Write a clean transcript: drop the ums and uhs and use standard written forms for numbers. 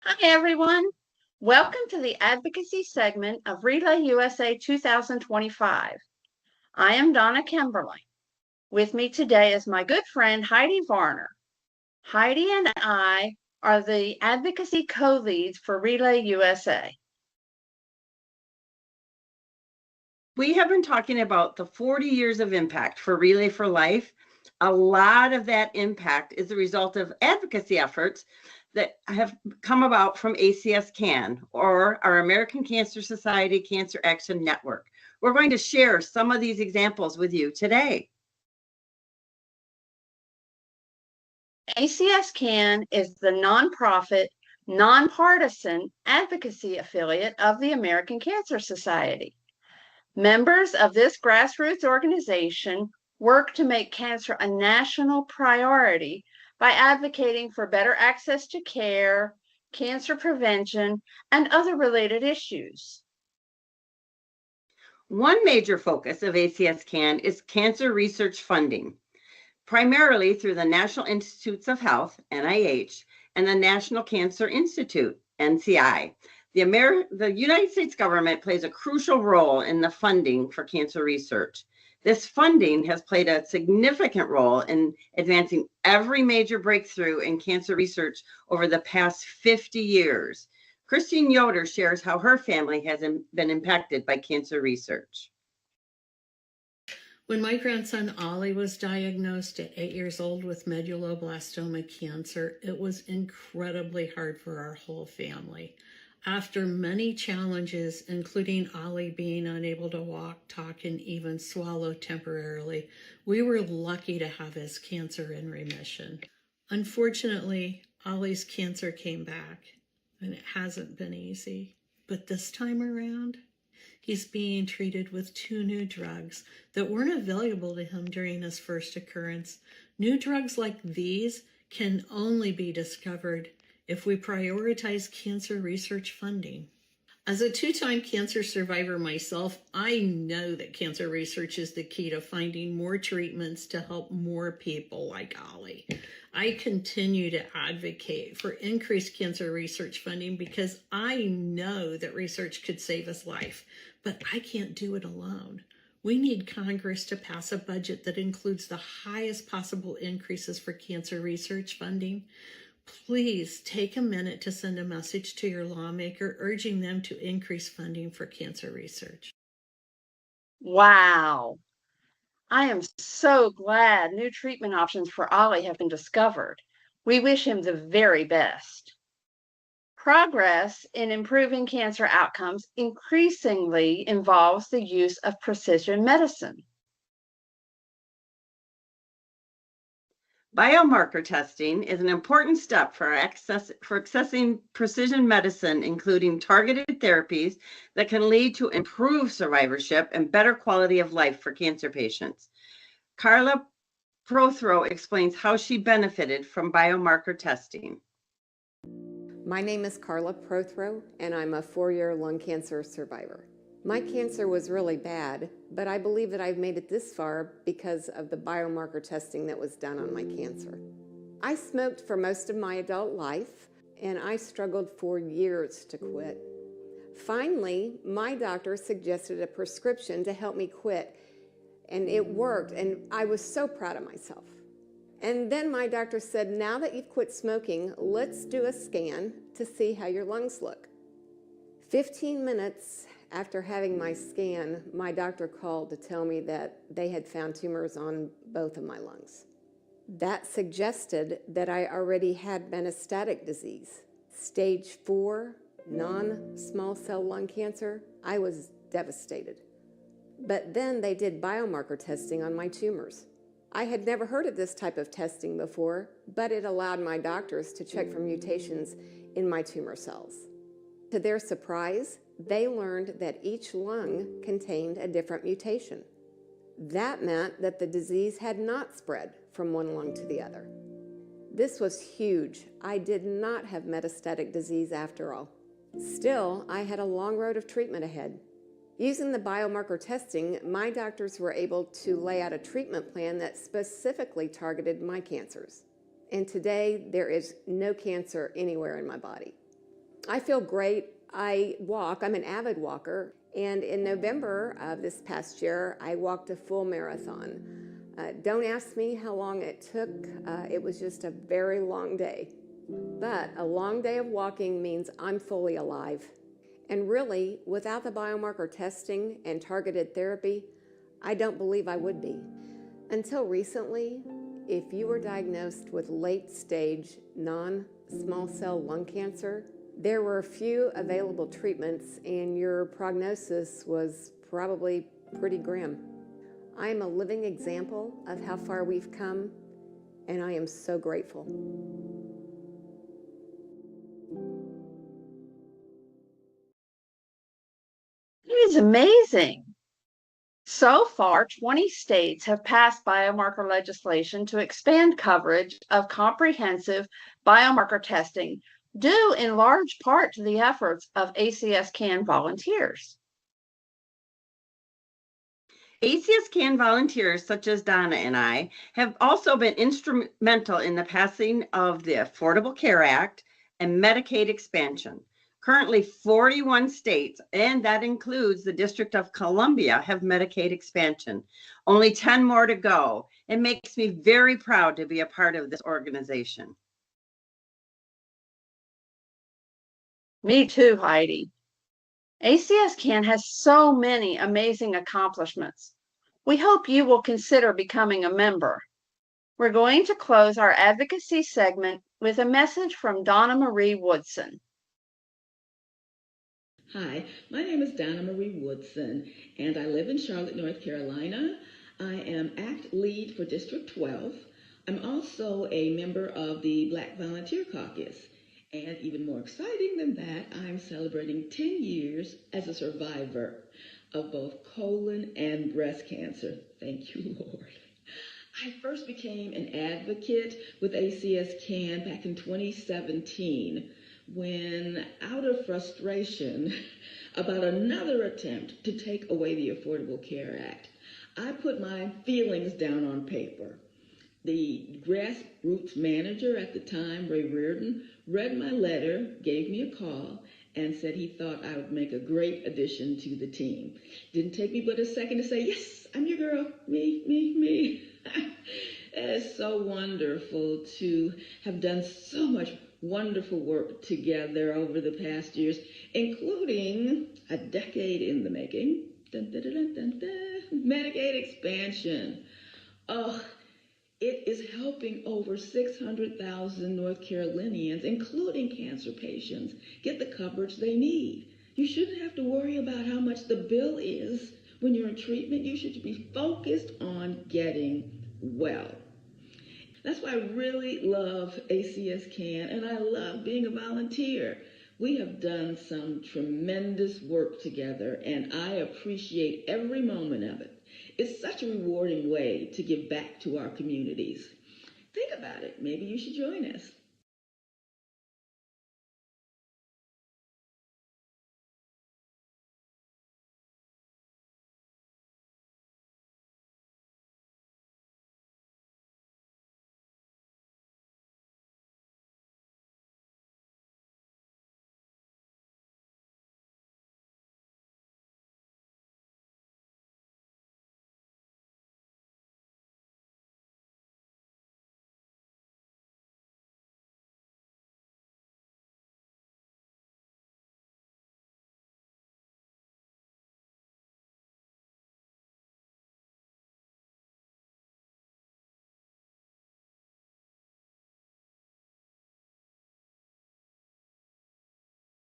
Hi, everyone. Welcome to the advocacy segment of Relay USA 2025. I am Donna Kimberly. With me today is my good friend Heidi Varner. Heidi and I are the advocacy co-leads for Relay USA. We have been talking about the 40 years of impact for Relay for Life. A lot of that impact is the result of advocacy efforts that have come about from ACS CAN, or our American Cancer Society Cancer Action Network. We're going to share some of these examples with you today. ACS CAN is the nonprofit, nonpartisan advocacy affiliate of the American Cancer Society. Members of this grassroots organization work to make cancer a national priority by advocating for better access to care, cancer prevention, and other related issues. One major focus of ACS CAN is cancer research funding, primarily through the National Institutes of Health, NIH, and the National Cancer Institute, NCI. The United States government plays a crucial role in the funding for cancer research. This funding has played a significant role in advancing every major breakthrough in cancer research over the past 50 years. Christine Yoder shares how her family has been impacted by cancer research. When my grandson Ollie was diagnosed at 8 years old with medulloblastoma cancer, it was incredibly hard for our whole family. After many challenges, including Ollie being unable to walk, talk, and even swallow temporarily, we were lucky to have his cancer in remission. Unfortunately, Ollie's cancer came back, and it hasn't been easy. But this time around, he's being treated with 2 new drugs that weren't available to him during his first occurrence. New drugs like these can only be discovered if we prioritize cancer research funding. As a 2-time cancer survivor myself, I know that cancer research is the key to finding more treatments to help more people like Ollie. I continue to advocate for increased cancer research funding because I know that research could save his life, but I can't do it alone. We need Congress to pass a budget that includes the highest possible increases for cancer research funding. Please take a minute to send a message to your lawmaker urging them to increase funding for cancer research. Wow. I am so glad new treatment options for Ollie have been discovered. We wish him the very best. Progress in improving cancer outcomes increasingly involves the use of precision medicine. Biomarker testing is an important step for accessing precision medicine, including targeted therapies that can lead to improved survivorship and better quality of life for cancer patients. Carla Prothro explains how she benefited from biomarker testing. My name is Carla Prothro, and I'm a 4-year lung cancer survivor. My cancer was really bad, but I believe that I've made it this far because of the biomarker testing that was done on my cancer. I smoked for most of my adult life, and I struggled for years to quit. Finally, my doctor suggested a prescription to help me quit, and it worked, and I was so proud of myself. And then my doctor said, now that you've quit smoking, let's do a scan to see how your lungs look. 15 minutes after having my scan, my doctor called to tell me that they had found tumors on both of my lungs. That suggested that I already had metastatic disease, stage 4, non-small cell lung cancer. I was devastated. But then they did biomarker testing on my tumors. I had never heard of this type of testing before, but it allowed my doctors to check for mutations in my tumor cells. To their surprise, they learned that each lung contained a different mutation. That meant that the disease had not spread from one lung to the other. This was huge. I did not have metastatic disease after all. Still, I had a long road of treatment ahead. Using the biomarker testing, my doctors were able to lay out a treatment plan that specifically targeted my cancers. And today, there is no cancer anywhere in my body. I feel great. I'm an avid walker, and in November of this past year, I walked a full marathon. Don't ask me how long it took. It was just a very long day. But a long day of walking means I'm fully alive. And really, without the biomarker testing and targeted therapy, I don't believe I would be. Until recently, if you were diagnosed with late-stage non-small cell lung cancer, there were few available treatments and your prognosis was probably pretty grim. I am a living example of how far we've come, and I am so grateful. It is amazing. So far, 20 states have passed biomarker legislation to expand coverage of comprehensive biomarker testing, due in large part to the efforts of ACS CAN volunteers. ACS CAN volunteers such as Donna and I have also been instrumental in the passing of the Affordable Care Act and Medicaid expansion. Currently, 41 states, and that includes the District of Columbia, have Medicaid expansion. Only 10 more to go. It makes me very proud to be a part of this organization. Me too, Heidi. ACS CAN has so many amazing accomplishments. We hope you will consider becoming a member. We're going to close our advocacy segment with a message from Donna Marie Woodson. Hi, my name is Donna Marie Woodson, and I live in Charlotte, North Carolina. I am ACT Lead for District 12. I'm also a member of the Black Volunteer Caucus. And even more exciting than that, I'm celebrating 10 years as a survivor of both colon and breast cancer. Thank you, Lord. I first became an advocate with ACS CAN back in 2017 when, out of frustration about another attempt to take away the Affordable Care Act, I put my feelings down on paper. The grassroots manager at the time, Ray Reardon, read my letter, gave me a call, and said he thought I would make a great addition to the team. Didn't take me but a second to say, yes, I'm your girl, me. It's so wonderful to have done so much wonderful work together over the past years, including a decade in the making. Dun, dun, dun, dun, dun. Medicaid expansion. Oh, it is helping over 600,000 North Carolinians, including cancer patients, get the coverage they need. You shouldn't have to worry about how much the bill is when you're in treatment. You should be focused on getting well. That's why I really love ACS CAN, and I love being a volunteer. We have done some tremendous work together, and I appreciate every moment of it. It's such a rewarding way to give back to our communities. Think about it. Maybe you should join us.